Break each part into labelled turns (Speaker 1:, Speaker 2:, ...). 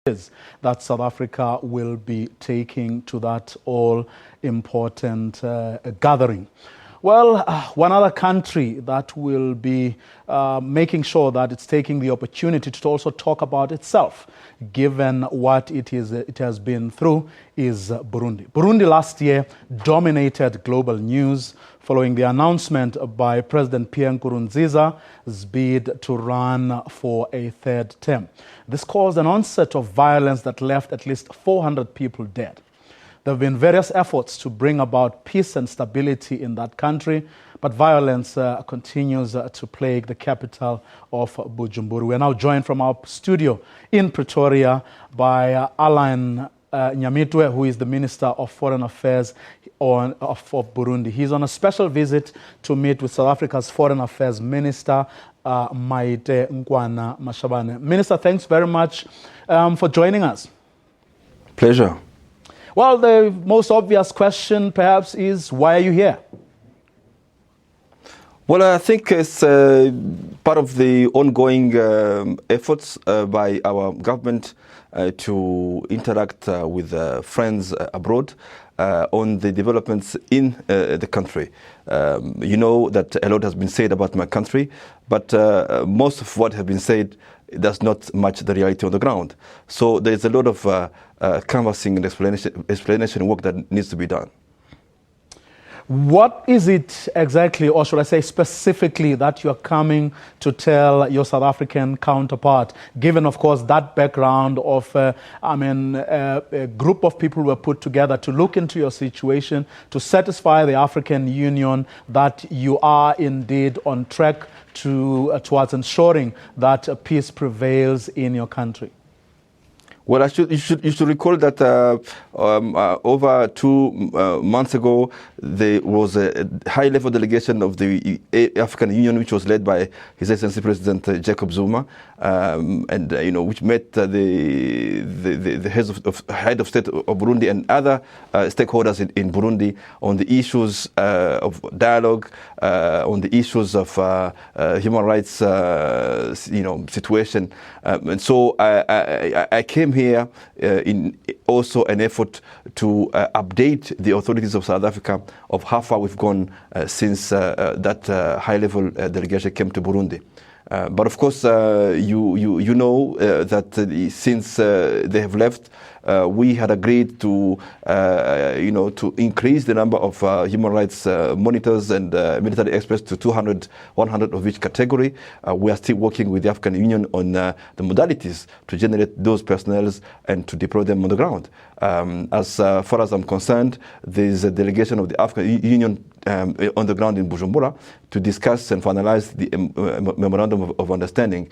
Speaker 1: that South Africa will be taking to that all-important gathering. Well, one other country that will be making sure that it's taking the opportunity to also talk about itself, given what it has been through, is Burundi. Burundi last year dominated global news following the announcement by President Pierre Nkurunziza's bid to run for a third term. This caused an onset of violence that left at least 400 people dead. There have been various efforts to bring about peace and stability in that country, but violence continues to plague the capital of Bujumbura. We are now joined from our studio in Pretoria by Alain Nyamitwe, who is the Minister of Foreign Affairs of Burundi. He's on a special visit to meet with South Africa's Foreign Affairs Minister, Nkoana-Mashabane. Minister, thanks very much for joining us.
Speaker 2: Pleasure.
Speaker 1: Well, the most obvious question perhaps is, why are you here?
Speaker 2: Well, I think it's part of the ongoing efforts by our government to interact with friends abroad on the developments in the country. You know that a lot has been said about my country, but most of what has been said does not match the reality on the ground. So there's a lot of canvassing and explanation work that needs to be done.
Speaker 1: What is it exactly, or should I say specifically, that you're coming to tell your South African counterpart, given, of course, that background of, a group of people were put together to look into your situation, to satisfy the African Union that you are indeed on track towards ensuring that peace prevails in your country?
Speaker 2: Well, you should recall that over 2 months ago, there was a high-level delegation of the African Union, which was led by His Excellency President Jacob Zuma, and which met the head of state of Burundi and other stakeholders in Burundi on the issues of dialogue, on the issues of human rights, situation, and so I came here in also an effort to update the authorities of South Africa of how far we've gone since that high-level delegation came to Burundi. But of course, you know that since they have left, we had agreed to to increase the number of human rights monitors and military experts to 200, 100 of each category. We are still working with the African Union on the modalities to generate those personnel and to deploy them on the ground. As far as I'm concerned, there is a delegation of the African Union on the ground in Bujumbura to discuss and finalize the memorandum of understanding,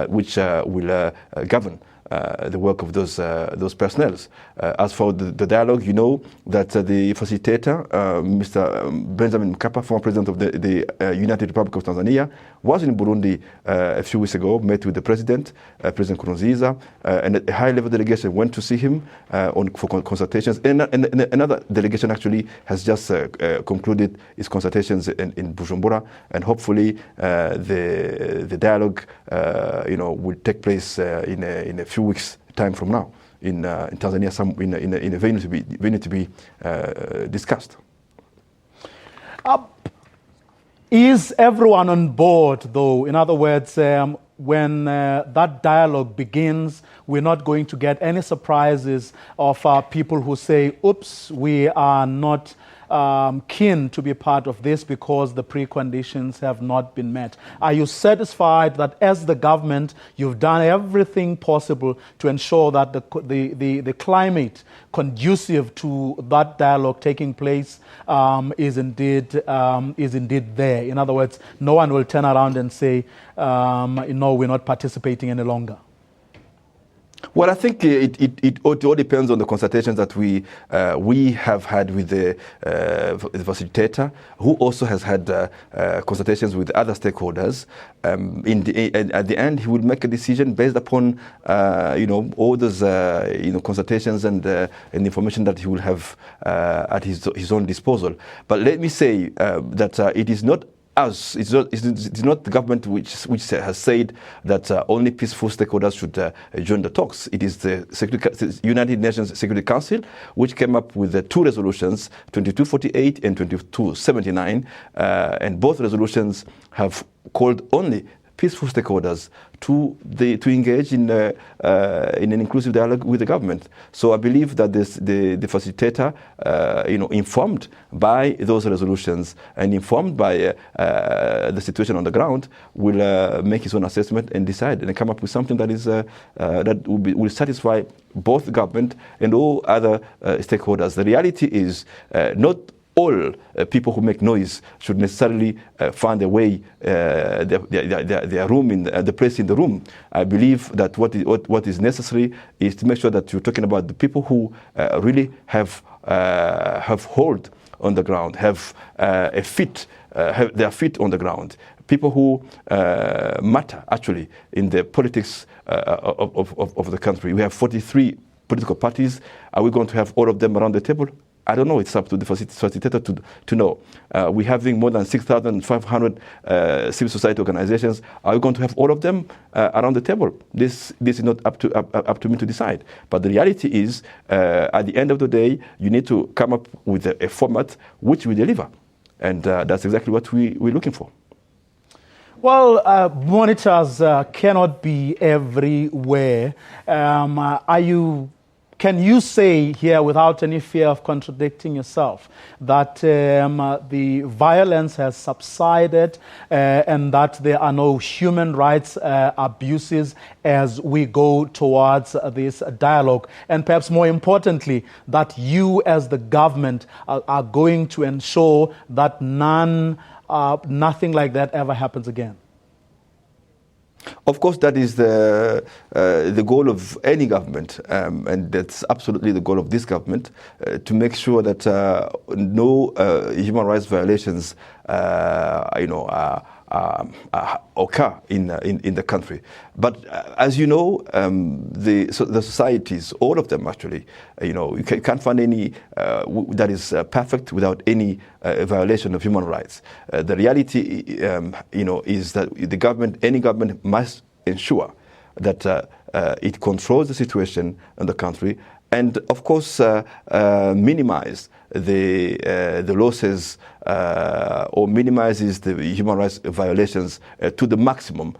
Speaker 2: which will govern the work of those personnel. As for the dialogue, you know that the facilitator, Mr. Benjamin Mkapa, former president of the United Republic of Tanzania, was in Burundi a few weeks ago, met with the president, President Nkurunziza, and a high-level delegation went to see him for consultations. And another delegation actually has just concluded its consultations in Bujumbura, and hopefully the dialogue will take place in a few weeks' time from now in Tanzania, in a venue to be discussed.
Speaker 1: Is everyone on board, though? In other words, when that dialogue begins, we're not going to get any surprises of people who say, oops, we are not keen to be part of this because the preconditions have not been met. Are you satisfied that as the government, you've done everything possible to ensure that the climate conducive to that dialogue taking place is indeed there? In other words, no one will turn around and say, no, we're not participating any longer.
Speaker 2: Well, I think it all depends on the consultations that we have had with the facilitator, who also has had consultations with other stakeholders. At the end, he will make a decision based upon all those consultations and information that he will have at his own disposal. But let me say that it is not us. It's not the government which has said that only peaceful stakeholders should join the talks. It is the United Nations Security Council which came up with the two resolutions, 2248 and 2279, and both resolutions have called only peaceful stakeholders to engage in an inclusive dialogue with the government. So I believe that the facilitator, informed by those resolutions and informed by the situation on the ground, will make his own assessment and decide and come up with something that is that will satisfy both the government and all other stakeholders. The reality is not all people who make noise should necessarily find a way, their room in the place in the room. I believe that what is necessary is to make sure that you're talking about the people who really have hold on the ground, have their feet on the ground. People who matter actually in the politics of the country. We have 43 political parties. Are we going to have all of them around the table? I don't know. It's up to the facilitator to know. We're having more than 6,500 civil society organizations. Are we going to have all of them around the table? This is not up to me to decide. But the reality is, at the end of the day, you need to come up with a format which we deliver. And that's exactly what we're looking for.
Speaker 1: Well, monitors cannot be everywhere. Can you say here, without any fear of contradicting yourself, that the violence has subsided and that there are no human rights abuses as we go towards this dialogue? And perhaps more importantly, that you as the government are going to ensure that nothing like that ever happens again?
Speaker 2: Of course, that is the goal of any government, and that's absolutely the goal of this government, to make sure that no human rights violations, occur in the country. But as you know, the societies, all of them actually, you can't find any that is perfect without any violation of human rights. The reality, is that the government, any government, must ensure that it controls the situation in the country, and of course minimize the losses or minimizes the human rights violations to the maximum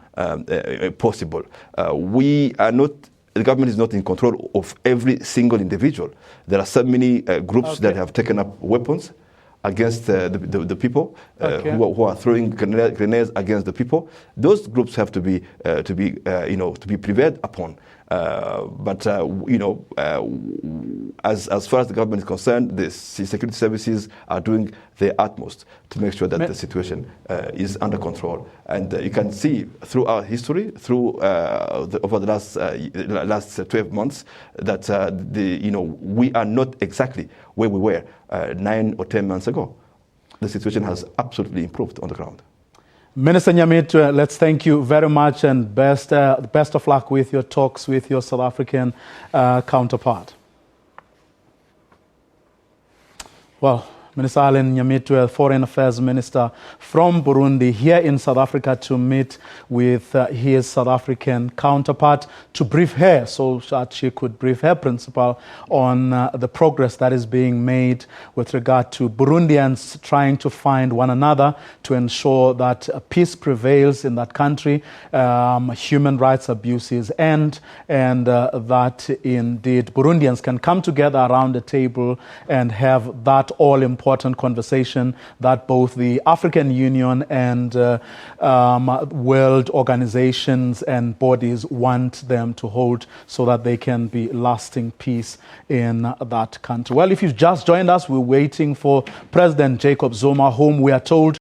Speaker 2: possible. The government is not in control of every single individual. There are so many groups that have taken up weapons against the people who are throwing grenades against the people. Those groups have to be prevailed upon. But as far as the government is concerned, the security services are doing their utmost to make sure that the situation is under control. And you can see through our history, over the last 12 months, that we are not exactly where we were 9 or 10 months ago. The situation has absolutely improved on the ground.
Speaker 1: Minister Nyamitwe, let's thank you very much, and best of luck with your talks with your South African counterpart. Well, Minister Alain Nyamitwe, Foreign Affairs Minister from Burundi, here in South Africa to meet with his South African counterpart to brief her so that she could brief her principal on the progress that is being made with regard to Burundians trying to find one another to ensure that peace prevails in that country, human rights abuses, and that indeed Burundians can come together around the table and have that all-important conversation that both the African Union and world organizations and bodies want them to hold, so that they can be lasting peace in that country. Well, if you've just joined us, we're waiting for President Jacob Zuma, whom we are told